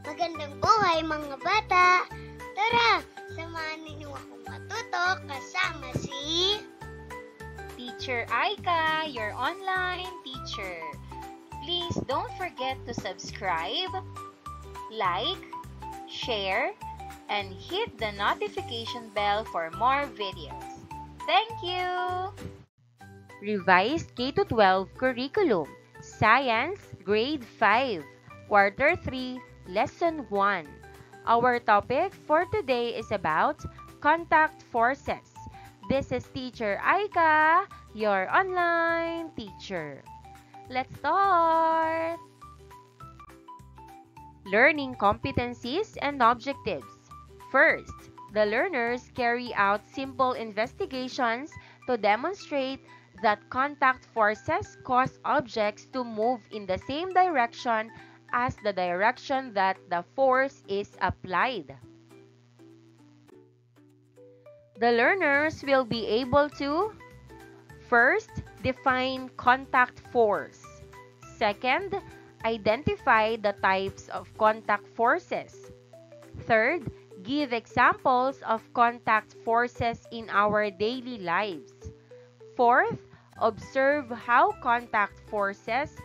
Magandang buhay mga bata! Tara, samahan ninyo akong matuto kasama si Teacher Aika, your online teacher. Please don't forget to subscribe, like, share, and hit the notification bell for more videos. Thank you! Revised K-12 Curriculum, Science, Grade 5, Quarter 3, Lesson 1. Our topic for today is about contact forces. This is Teacher Aika, your online teacher. Let's start! Learning competencies and objectives. First, the learners carry out simple investigations to demonstrate that contact forces cause objects to move in the same direction as the direction that the force is applied. The learners will be able to first, define contact force. Second, identify the types of contact forces. Third, give examples of contact forces in our daily lives. Fourth, observe how contact forces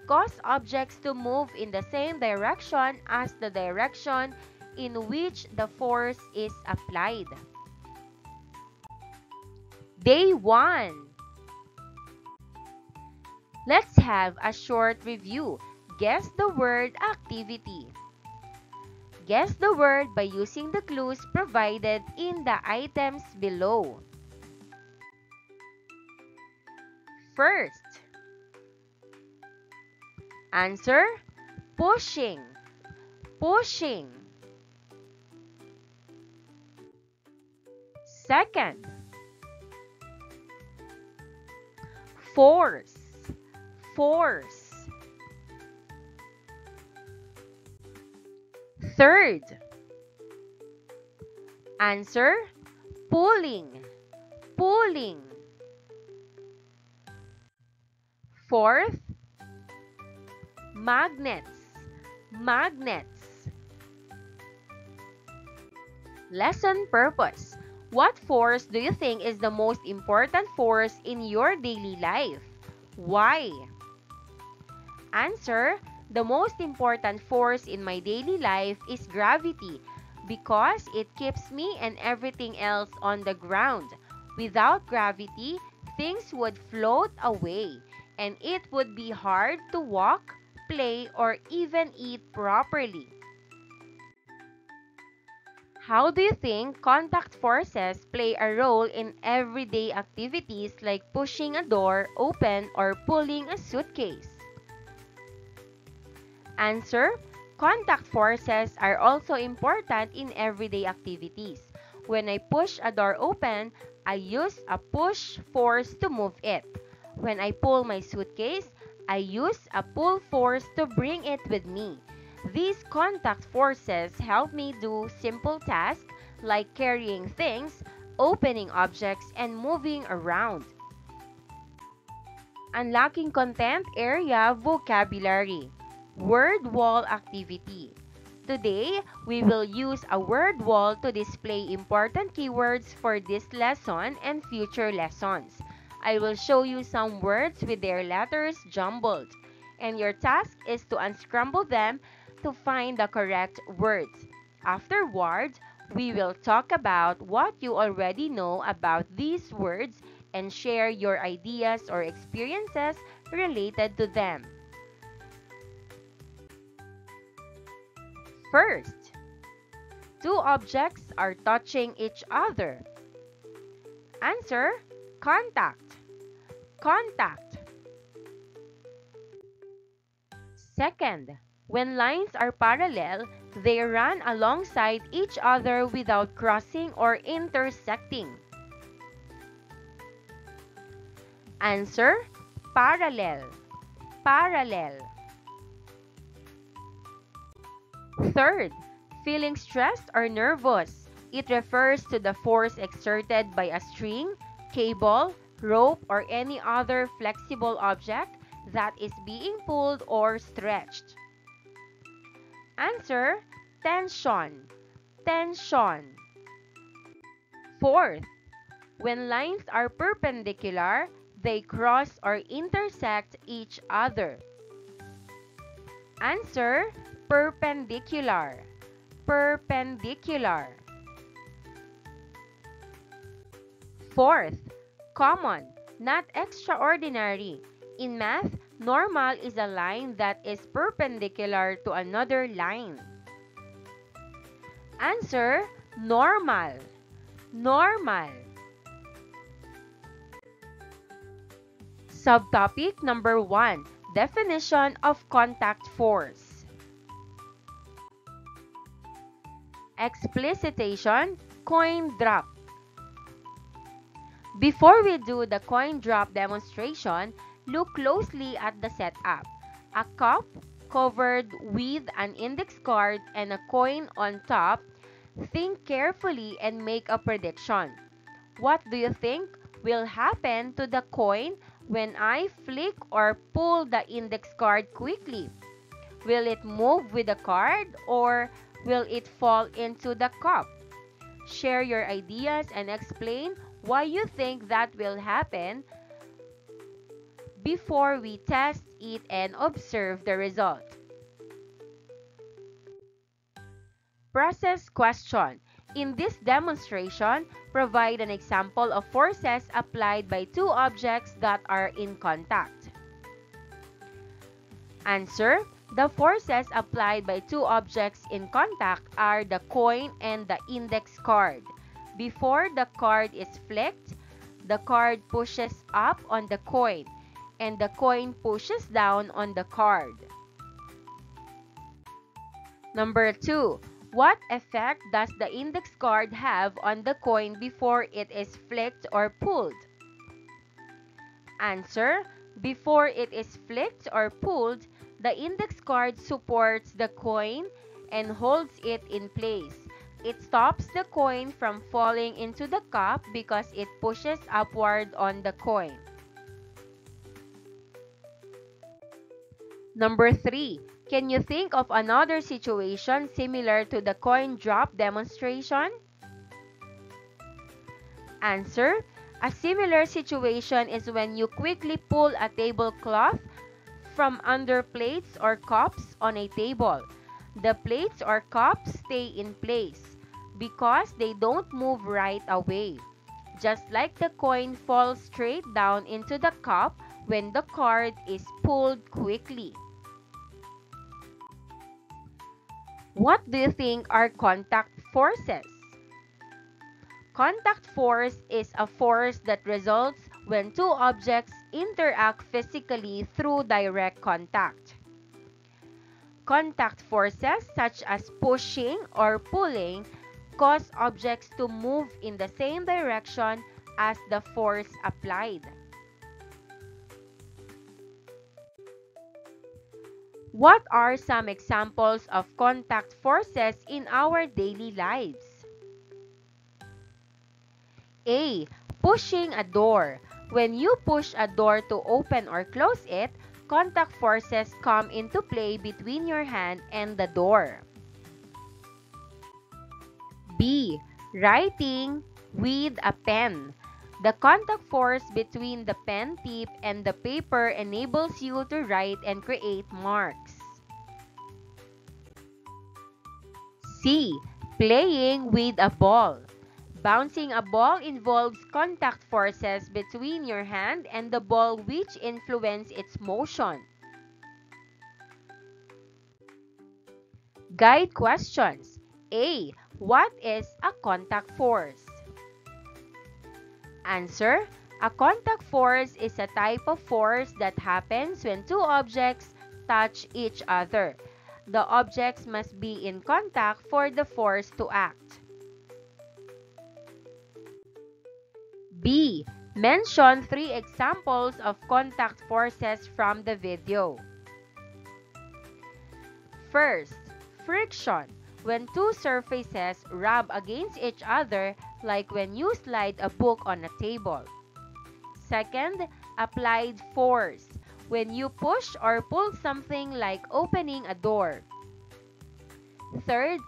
cause objects to move in the same direction as the direction in which the force is applied. Day 1. Let's have a short review. Guess the word activity. Guess the word by using the clues provided in the items below. First, answer, pushing, pushing. Second, force, force. Third, answer, pulling, pulling. Fourth, magnets, magnets. Lesson purpose. What force do you think is the most important force in your daily life? Why? Answer, the most important force in my daily life is gravity because it keeps me and everything else on the ground. Without gravity, things would float away and it would be hard to walk, play, or even eat properly. How do you think contact forces play a role in everyday activities like pushing a door open or pulling a suitcase? Answer, contact forces are also important in everyday activities. When I push a door open, I use a push force to move it. When I pull my suitcase, I use a pull force to bring it with me. These contact forces help me do simple tasks like carrying things, opening objects, and moving around. Unlocking content area vocabulary. Word wall activity. Today, we will use a word wall to display important keywords for this lesson and future lessons. I will show you some words with their letters jumbled, and your task is to unscramble them to find the correct words. Afterwards, we will talk about what you already know about these words and share your ideas or experiences related to them. First, two objects are touching each other. Answer, contact, contact. Second, when lines are parallel, they run alongside each other without crossing or intersecting. Answer, parallel, parallel. Third, feeling stressed or nervous. It refers to the force exerted by a string, cable, rope, or any other flexible object that is being pulled or stretched. Answer, tension, tension. Fourth, when lines are perpendicular, they cross or intersect each other. Answer, perpendicular, perpendicular. Fourth, common, not extraordinary. In math, normal is a line that is perpendicular to another line. Answer, normal, normal. Subtopic number 1, definition of contact force. Explicitation, coin drop. Before we do the coin drop demonstration, look closely at the setup. A cup covered with an index card and a coin on top. Think carefully and make a prediction. What do you think will happen to the coin when I flick or pull the index card quickly? Will it move with the card or will it fall into the cup? Share your ideas and explain why you think that will happen before we test it and observe the result. Process question. In this demonstration, provide an example of forces applied by two objects that are in contact. Answer. The forces applied by two objects in contact are the coin and the index card. Before the card is flicked, the card pushes up on the coin, and the coin pushes down on the card. Number 2. What effect does the index card have on the coin before it is flicked or pulled? Answer. Before it is flicked or pulled, the index card supports the coin and holds it in place. It stops the coin from falling into the cup because it pushes upward on the coin. Number 3. Can you think of another situation similar to the coin drop demonstration? Answer. A similar situation is when you quickly pull a tablecloth from under plates or cups on a table. The plates or cups stay in place because they don't move right away. Just like the coin falls straight down into the cup when the card is pulled quickly. What do you think are contact forces? Contact force is a force that results when two objects interact physically through direct contact. Contact forces such as pushing or pulling cause objects to move in the same direction as the force applied. What are some examples of contact forces in our daily lives? A. Pushing a door. When you push a door to open or close it, contact forces come into play between your hand and the door. B. Writing with a pen. The contact force between the pen tip and the paper enables you to write and create marks. C. Playing with a ball. Bouncing a ball involves contact forces between your hand and the ball which influence its motion. Guide questions. A. What is a contact force? Answer. A contact force is a type of force that happens when two objects touch each other. The objects must be in contact for the force to act. B. Mention 3 examples of contact forces from the video. First, friction. When two surfaces rub against each other, like when you slide a book on a table. Second, applied force. When you push or pull something like opening a door. Third,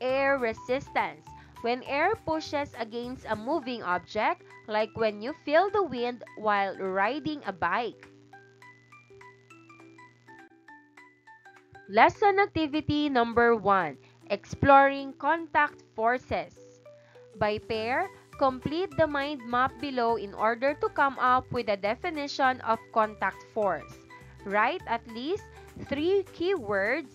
air resistance. When air pushes against a moving object, like when you feel the wind while riding a bike. Lesson activity number 1, exploring contact forces. By pair, complete the mind map below in order to come up with a definition of contact force. Write at least 3 keywords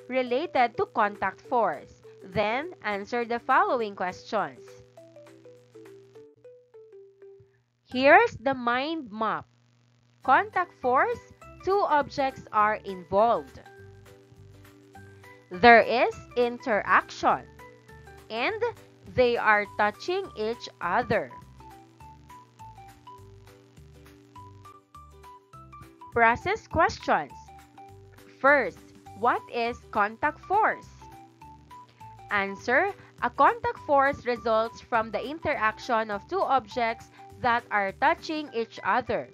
related to contact force. Then, answer the following questions. Here's the mind map. Contact force, 2 objects are involved. There is interaction, and they are touching each other. Process questions. First, what is contact force? Answer, a contact force results from the interaction of 2 objects that are touching each other.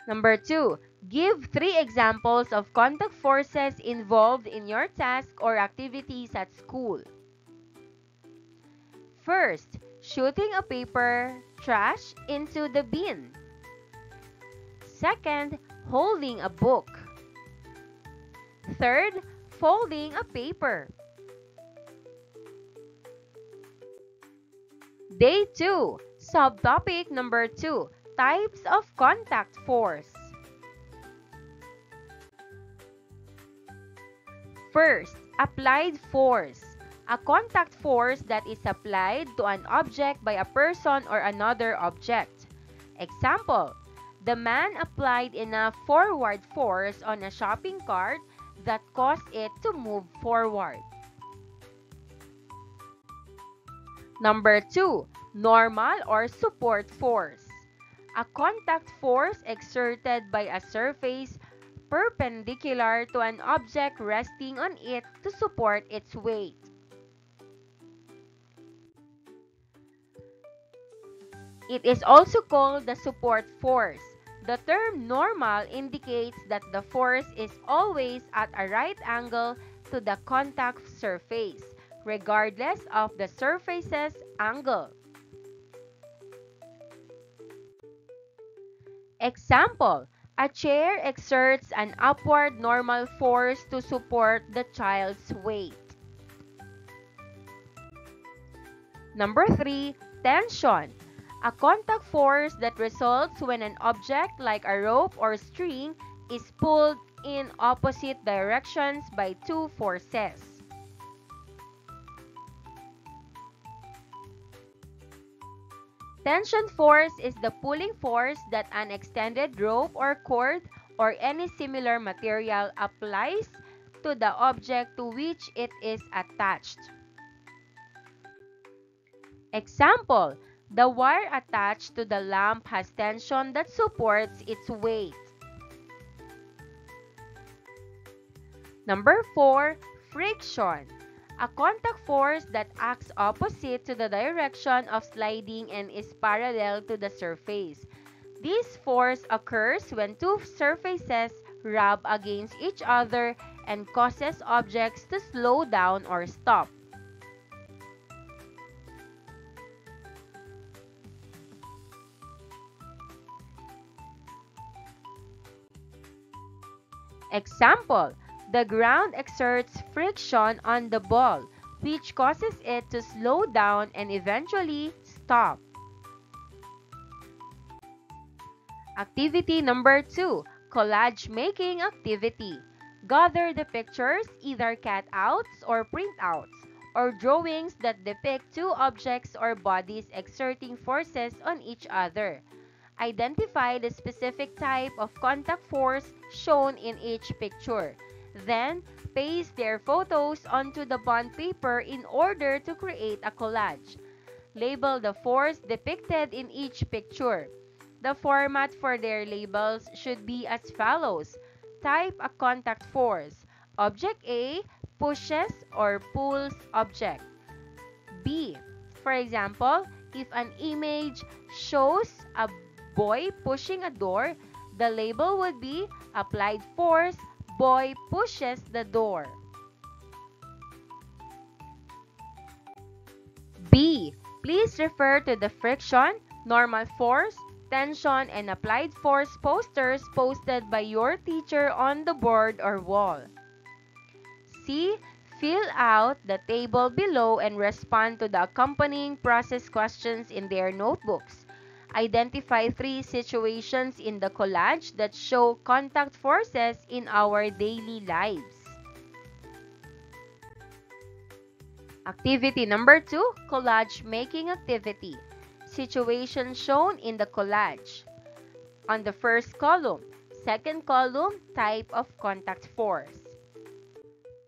Number 2, give 3 examples of contact forces involved in your task or activities at school. First, shooting a paper trash into the bin. Second, holding a book. Third, folding a paper. Day 2, subtopic number 2, types of contact force. First, applied force. A contact force that is applied to an object by a person or another object. Example, the man applied enough forward force on a shopping cart that caused it to move forward. Number 2, normal or support force. A contact force exerted by a surface perpendicular to an object resting on it to support its weight. It is also called the support force. The term normal indicates that the force is always at a right angle to the contact surface, regardless of the surface's angle. Example, a chair exerts an upward normal force to support the child's weight. Number 3, tension. A contact force that results when an object like a rope or string is pulled in opposite directions by 2 forces. Tension force is the pulling force that an extended rope or cord or any similar material applies to the object to which it is attached. Example, the wire attached to the lamp has tension that supports its weight. Number 4, friction. A contact force that acts opposite to the direction of sliding and is parallel to the surface. This force occurs when 2 surfaces rub against each other and causes objects to slow down or stop. Example, the ground exerts friction on the ball, which causes it to slow down and eventually stop. Activity number 2, collage making activity. Gather the pictures, either cutouts or printouts, or drawings that depict 2 objects or bodies exerting forces on each other. Identify the specific type of contact force shown in each picture. Then, paste their photos onto the bond paper in order to create a collage. Label the force depicted in each picture. The format for their labels should be as follows. Type a contact force. Object A pushes or pulls object. B. For example, if an image shows a boy pushing a door, the label would be applied force Boy pushes the door. B. Please refer to the friction, normal force, tension, and applied force posters posted by your teacher on the board or wall. C. Fill out the table below and respond to the accompanying process questions in their notebooks. Identify 3 situations in the collage that show contact forces in our daily lives. Activity number 2, collage making activity. Situation shown in the collage. On the first column, second column, type of contact force.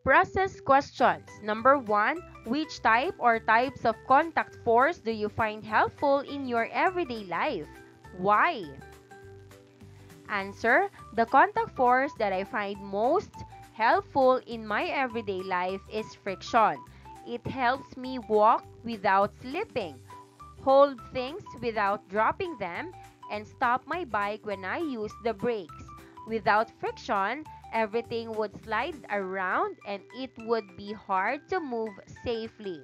Process questions. Number 1, which type or types of contact force do you find helpful in your everyday life? Why? Answer, the contact force that I find most helpful in my everyday life is friction. It helps me walk without slipping, hold things without dropping them, and stop my bike when I use the brakes. Without friction, everything would slide around and it would be hard to move safely.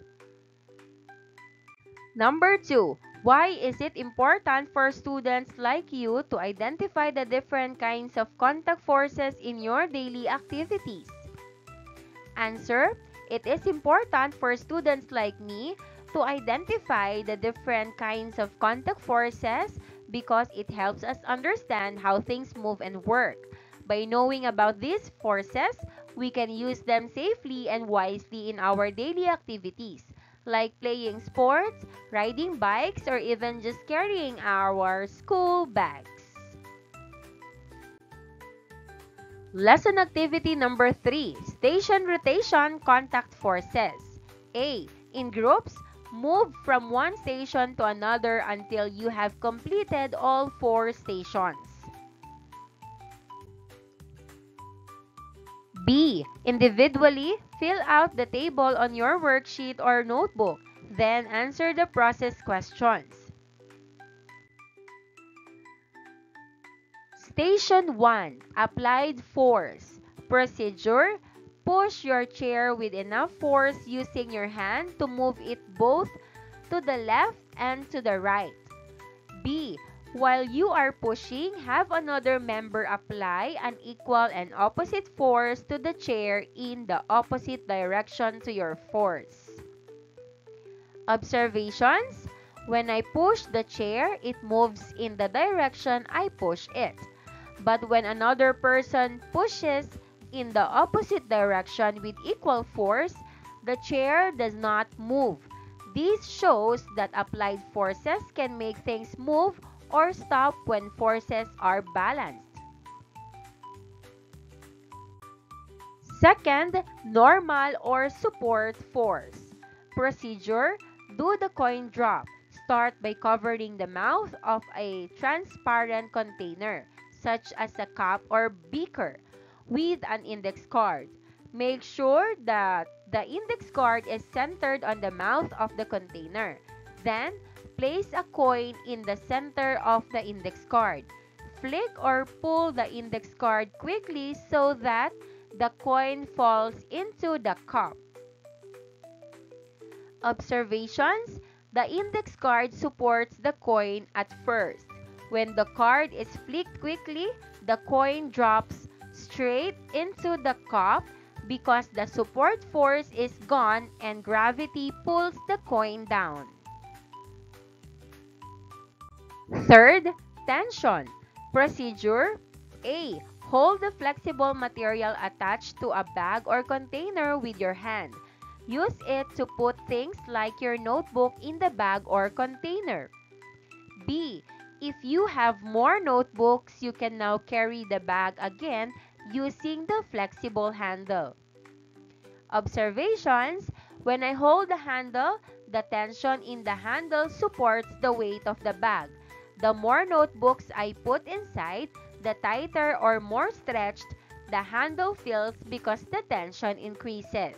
Number 2, why is it important for students like you to identify the different kinds of contact forces in your daily activities? Answer, it is important for students like me to identify the different kinds of contact forces because it helps us understand how things move and work. By knowing about these forces, we can use them safely and wisely in our daily activities, like playing sports, riding bikes, or even just carrying our school bags. Lesson activity number 3, station rotation contact forces. A. In groups, move from one station to another until you have completed all 4 stations. B. Individually, fill out the table on your worksheet or notebook, then answer the process questions. Station 1. Applied force. Procedure. Push your chair with enough force using your hand to move it both to the left and to the right. B. While you are pushing, have another member apply an equal and opposite force to the chair in the opposite direction to your force. Observations. When I push the chair, it moves in the direction I push it. But when another person pushes in the opposite direction with equal force, the chair does not move. This shows that applied forces can make things move or stop when forces are balanced. Second, normal or support force. Procedure, do the coin drop. Start by covering the mouth of a transparent container, such as a cup or beaker, with an index card. Make sure that the index card is centered on the mouth of the container. Then, place a coin in the center of the index card. Flick or pull the index card quickly so that the coin falls into the cup. Observations: the index card supports the coin at first. When the card is flicked quickly, the coin drops straight into the cup because the support force is gone and gravity pulls the coin down. Third, tension. Procedure: A. Hold the flexible material attached to a bag or container with your hand. Use it to put things like your notebook in the bag or container. B. If you have more notebooks, you can now carry the bag again using the flexible handle. Observations: when I hold the handle, the tension in the handle supports the weight of the bag. The more notebooks I put inside, the tighter or more stretched the handle feels because the tension increases.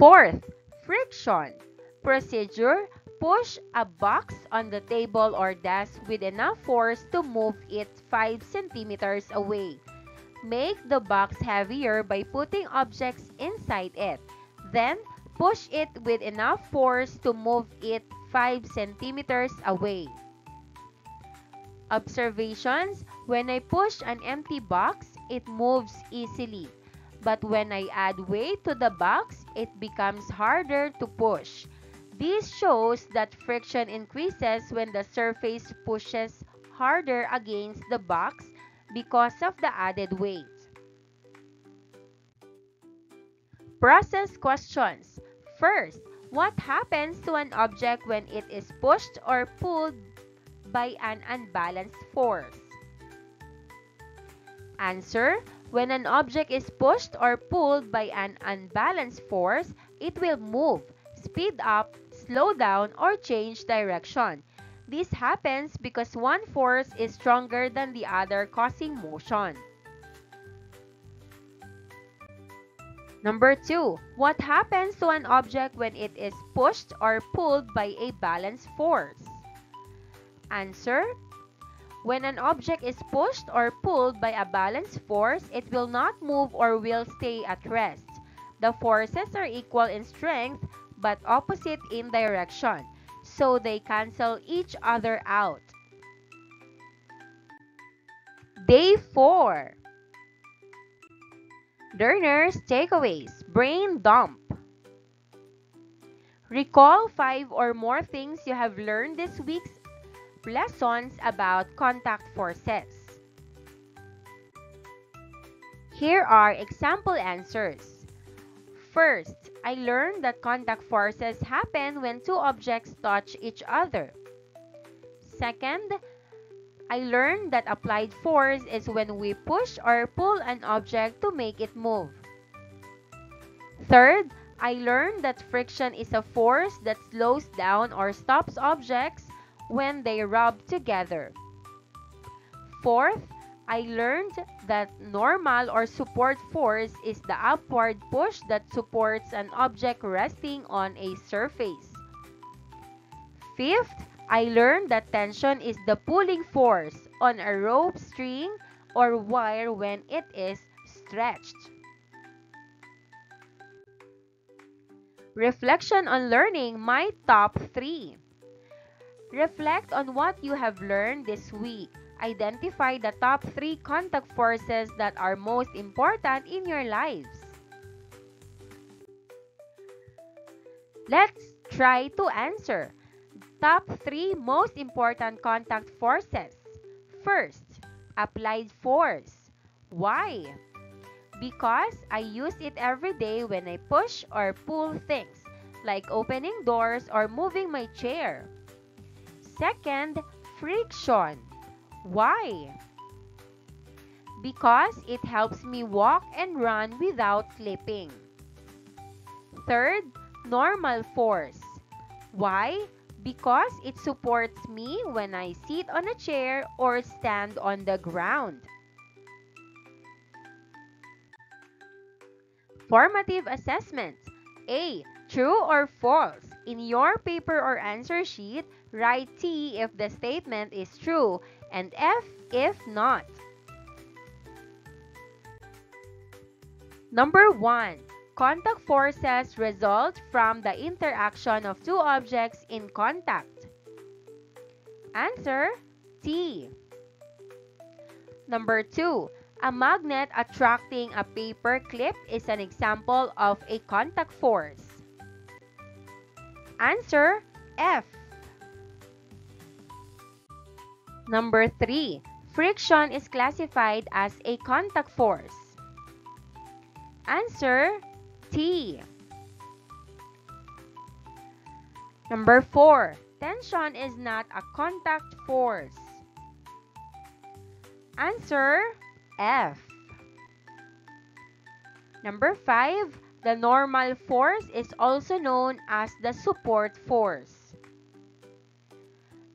Fourth, friction. Procedure: Push a box on the table or desk with enough force to move it 5 centimeters away. Make the box heavier by putting objects inside it. Then, push it with enough force to move it 5 centimeters away. Observations: when I push an empty box, it moves easily. But when I add weight to the box, it becomes harder to push. This shows that friction increases when the surface pushes harder against the box because of the added weight. Process questions. First, what happens to an object when it is pushed or pulled by an unbalanced force? Answer: when an object is pushed or pulled by an unbalanced force, it will move, speed up, slow down, or change direction. This happens because one force is stronger than the other, causing motion. Number 2. What happens to an object when it is pushed or pulled by a balanced force? Answer: when an object is pushed or pulled by a balanced force, it will not move or will stay at rest. The forces are equal in strength but opposite in direction, so they cancel each other out. Day 4. Learners' takeaways. Brain dump. Recall 5 or more things you have learned this week's lessons about contact forces. Here are example answers. First, I learned that contact forces happen when two objects touch each other. Second, I learned that applied force is when we push or pull an object to make it move. Third, I learned that friction is a force that slows down or stops objects when they rub together. Fourth, I learned that normal or support force is the upward push that supports an object resting on a surface. Fifth, I learned that tension is the pulling force on a rope, string, or wire when it is stretched. Reflection on learning, my top 3. Reflect on what you have learned this week. Identify the top 3 contact forces that are most important in your lives. Let's try to answer. Top 3 most important contact forces. First, applied force. Why? Because I use it every day when I push or pull things, like opening doors or moving my chair. Second, friction. Why? Because it helps me walk and run without slipping. Third, normal force. Why? Because it supports me when I sit on a chair or stand on the ground. Formative assessment. A. True or false? In your paper or answer sheet, write T if the statement is true and F if not. Number 1. Contact forces result from the interaction of two objects in contact. Answer: T. Number 2. A magnet attracting a paper clip is an example of a contact force. Answer: F. Number 3. Friction is classified as a contact force. Answer: T. Number 4. Tension is not a contact force. Answer: F. Number 5. The normal force is also known as the support force.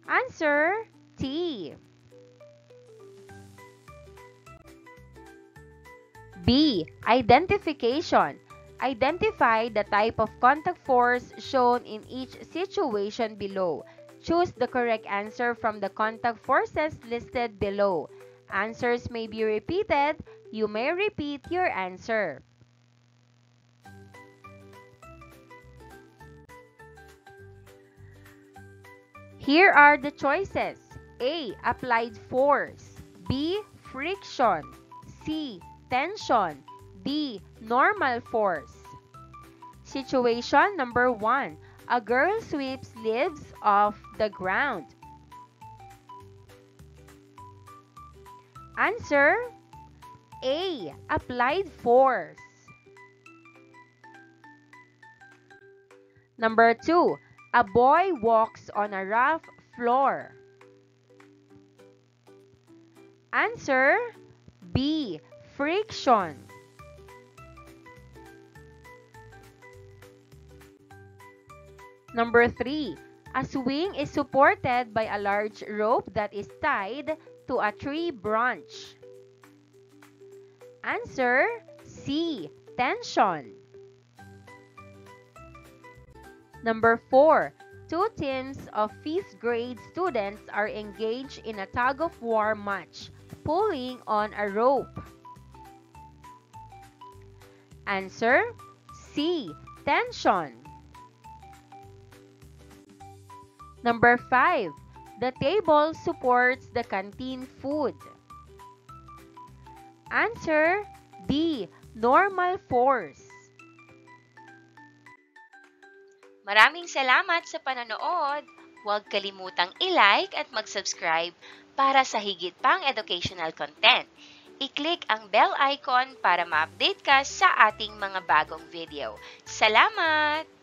Answer: T. B. Identification. Identify the type of contact force shown in each situation below. Choose the correct answer from the contact forces listed below. Answers may be repeated. You may repeat your answer. Here are the choices. A. Applied force. B. Friction. C. Tension. D. Normal force. Situation number 1. A girl sweeps leaves off the ground. Answer A. Applied force. Number 2. A boy walks on a rough floor. Answer B. Friction. Number 3. A swing is supported by a large rope that is tied to a tree branch. Answer C. Tension. Number 4. Two teams of 5th grade students are engaged in a tug-of-war match, pulling on a rope. Answer C. Tension. Number 5. The table supports the canteen food. Answer D. Normal force. Maraming salamat sa panonood. Huwag kalimutang i-like at mag-subscribe para sa higit pang educational content. I-click ang bell icon para ma-update ka sa ating mga bagong video. Salamat!